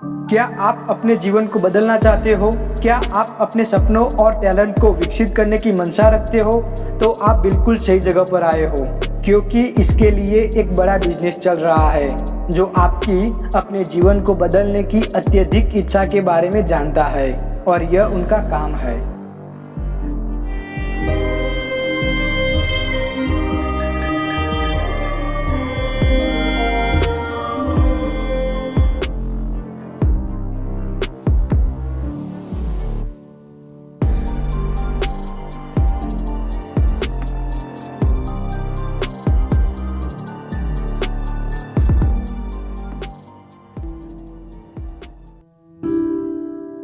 क्या आप अपने जीवन को बदलना चाहते हो? क्या आप अपने सपनों और टैलेंट को विकसित करने की मंशा रखते हो? तो आप बिल्कुल सही जगह पर आए हो, क्योंकि इसके लिए एक बड़ा बिजनेस चल रहा है जो आपकी अपने जीवन को बदलने की अत्यधिक इच्छा के बारे में जानता है, और यह उनका काम है।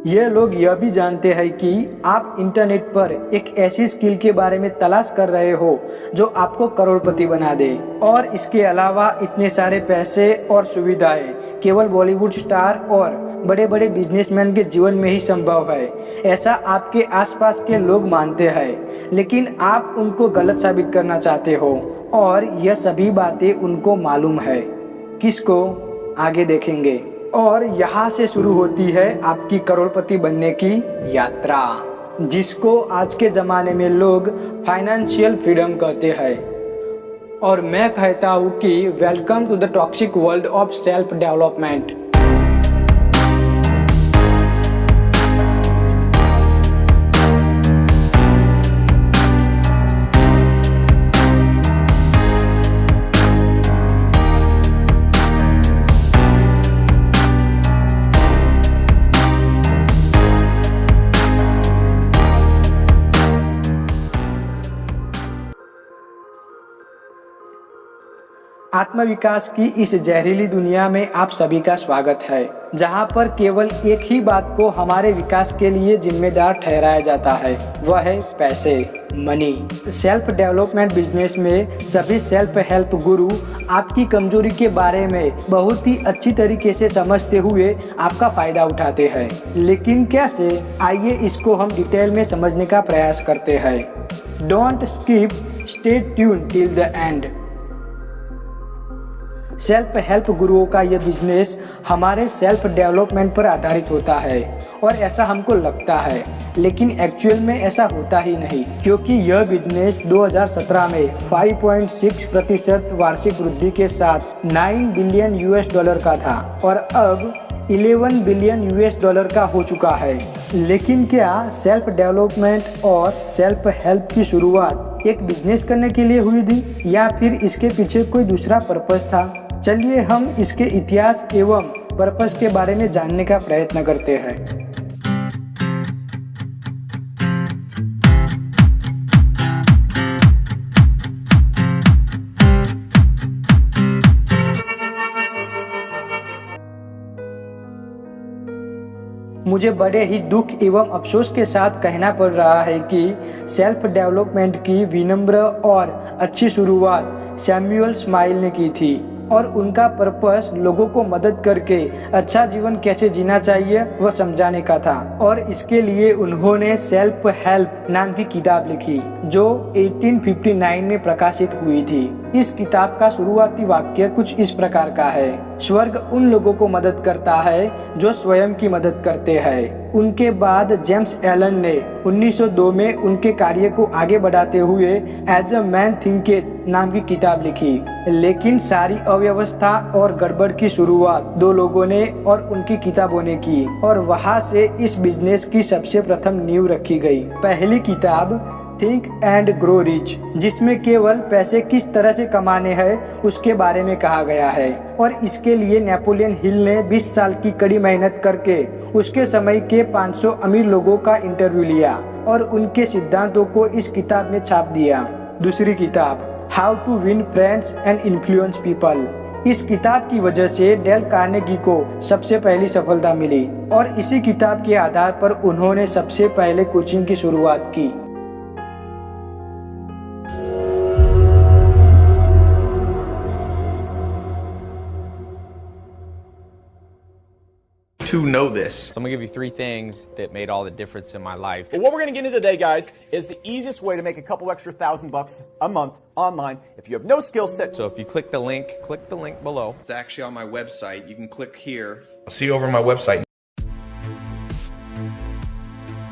ये लोग यह भी जानते हैं कि आप इंटरनेट पर एक ऐसी स्किल के बारे में तलाश कर रहे हो जो आपको करोड़पति बना दे, और इसके अलावा इतने सारे पैसे और सुविधाएं केवल बॉलीवुड स्टार और बड़े बड़े बिजनेसमैन के जीवन में ही संभव है, ऐसा आपके आसपास के लोग मानते हैं। लेकिन आप उनको गलत साबित करना चाहते हो, और यह सभी बातें उनको मालूम है। किसको? आगे देखेंगे। और यहाँ से शुरू होती है आपकी करोड़पति बनने की यात्रा, जिसको आज के ज़माने में लोग फाइनेंशियल फ्रीडम कहते हैं। और मैं कहता हूँ कि welcome to the toxic world of self development. आत्मविकास की इस जहरीली दुनिया में आप सभी का स्वागत है, जहां पर केवल एक ही बात को हमारे विकास के लिए जिम्मेदार ठहराया जाता है, वह है पैसे, मनी। सेल्फ डेवलपमेंट बिजनेस में सभी सेल्फ हेल्प गुरु आपकी कमजोरी के बारे में बहुत ही अच्छी तरीके से समझते हुए आपका फायदा उठाते हैं। लेकिन कैसे? आइए इसको हम डिटेल में समझने का प्रयास करते हैं। Don't skip, stay tune till the end. Self help गुरुओं का यह बिजनेस हमारे सेल्फ डेवलपमेंट पर आधारित होता है, और ऐसा हमको लगता है, लेकिन एक्चुअल में ऐसा होता ही नहीं, क्योंकि यह बिजनेस 2017 में 5.6% वार्षिक वृद्धि के साथ $9 बिलियन का था, और अब $11 बिलियन का हो चुका है। लेकिन क्या सिर्फ डेवलपमेंट और सेल्फ हेल्प की शुरुआत एक बिजनेस करने के लिए हुई थी, या फिर इसके पीछे कोई दूसरा पर्पस था? चलिए हम इसके इतिहास एवं पर्पस के बारे में जानने का प्रयत्न करते हैं। मुझे बड़े ही दुख एवं अफसोस के साथ कहना पड़ रहा है कि सेल्फ डेवलपमेंट की विनम्र और अच्छी शुरुआत सैमुअल स्माइल ने की थी, और उनका पर्पस लोगों को मदद करके अच्छा जीवन कैसे जीना चाहिए वह समझाने का था। और इसके लिए उन्होंने सेल्फ हेल्प नाम की किताब लिखी, जो 1859 में प्रकाशित हुई थी। इस किताब का शुरुआती वाक्य कुछ इस प्रकार का है: स्वर्ग उन लोगों को मदद करता है जो स्वयं की मदद करते हैं। उनके बाद जेम्स एलन ने 1902 में उनके कार्य को आगे बढ़ाते हुए एज अ मैन थिंकेथ नाम की किताब लिखी। लेकिन सारी अव्यवस्था और गड़बड़ की शुरुआत दो लोगों ने और उनकी किताबों ने की, और वहां से इस बिजनेस की सबसे प्रथम नींव रखी गई। पहली किताब थिंक एंड ग्रो रिच, जिसमें केवल पैसे किस तरह से कमाने हैं उसके बारे में कहा गया है, और इसके लिए नेपोलियन हिल ने 20 साल की कड़ी मेहनत करके उसके समय के 500 अमीर लोगों का इंटरव्यू लिया और उनके सिद्धांतों को इस किताब में छाप दिया। दूसरी किताब how to win friends and influence people. इस किताब की वजह से डेल कार्नेगी को सबसे पहली सफलता मिली, और इसी किताब के आधार पर उन्होंने सबसे पहले कोचिंग की शुरुआत की। to know this. So I'm gonna give you 3 things that made all the difference in my life. But what we're going to get into today, guys, is the easiest way to make a couple extra $1,000 a month online if you have no skill set. So if you click the link below. It's actually on my website. You can click here. I'll see you over on my website.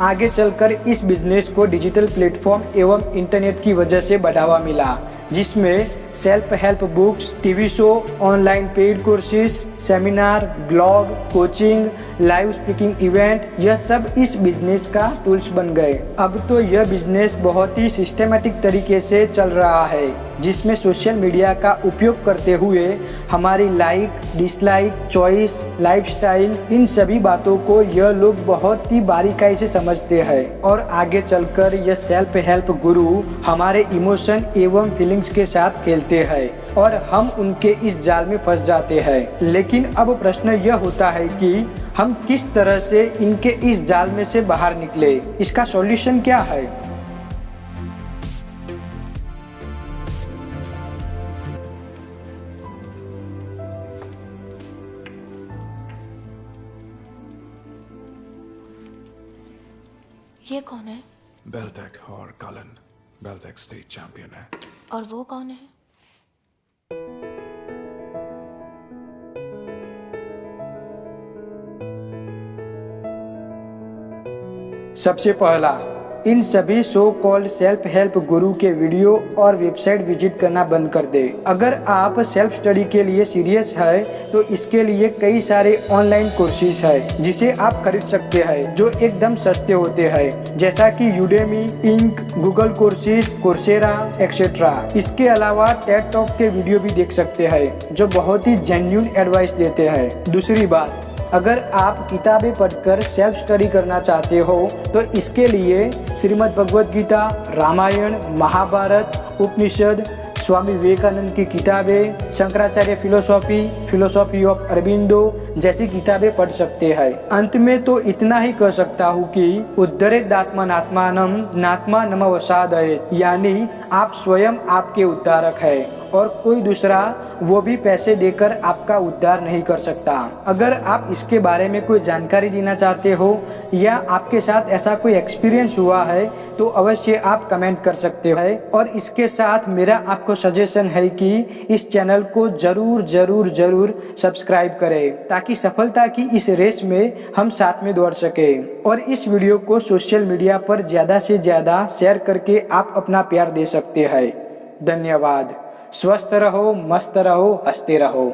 आगे चलकर इस business को digital platform एवं internet की वजह से बढ़ावा मिला, जिसमें self help books, TV show, online paid courses, seminar, blog, coaching, live speaking event, यह सब इस बिजनेस का टूल्स बन गए। अब तो यह बिजनेस बहुत ही सिस्टमेटिक तरीके से चल रहा है, जिसमें सोशल मीडिया का उपयोग करते हुए हमारी लाइक, डिसलाइक, चॉइस, लाइफस्टाइल, इन सभी बातों को यह लोग बहुत ही बारीकाई से समझते हैं और आगे चलकर यह सेल्फ हेल्प गुरु हमारे इमोशन एवं फीलिंग्स के साथ खेलते हैं और हम उनके इस जाल में फंस जाते हैं। लेकिन अब प्रश्न यह होता है कि हम किस तरह से इनके इस जाल में से बाहर निकले, इसका सॉल्यूशन क्या है? ये कौन है? बेल्टेक और कलन। बेल्टेक स्टेट चैंपियन है। और वो कौन है? सबसे पहला, इन सभी सो कॉल्ड सेल्फ हेल्प गुरु के वीडियो और वेबसाइट विजिट करना बंद कर दे। अगर आप सेल्फ स्टडी के लिए सीरियस है तो इसके लिए कई सारे ऑनलाइन कोर्सेज है जिसे आप खरीद सकते हैं, जो एकदम सस्ते होते हैं, जैसा कि Udemy, Inc, Google courses, Coursera etcetera. इसके अलावा टेड टॉक के वीडियो भी देख सकते हैं जो बहुत ही जेन्युइन एडवाइस देते हैं। दूसरी बात, अगर आप किताबें पढ़कर सेल्फ स्टडी करना चाहते हो तो इसके लिए श्रीमद् भगवद गीता, रामायण, महाभारत, उपनिषद, स्वामी विवेकानंद की किताबें, शंकराचार्य फिलोसॉफी ऑफ अरबिंदो जैसी किताबें पढ़ सकते हैं। अंत में तो इतना ही कह सकता हूँ कि उद्धरेदात्मनात्मानं नात्मा नमवसादयेत्, यानी आप स्वयं आपके उद्धारक है और कोई दूसरा वो भी पैसे देकर आपका उद्धार नहीं कर सकता। अगर आप इसके बारे में कोई जानकारी देना चाहते हो या आपके साथ ऐसा कोई एक्सपीरियंस हुआ है तो अवश्य आप कमेंट कर सकते हैं। और इसके साथ मेरा आपको सजेशन है कि इस चैनल को जरूर सब्सक्राइब करें ताकि सफलता की इस रेस में हम साथ में दौड़ सके। और इस वीडियो को सोशल मीडिया पर ज़्यादा से ज़्यादा शेयर करके आप अपना प्यार दे सकते हैं। धन्यवाद। स्वस्थ रहो, मस्त रहो, हंसते रहो।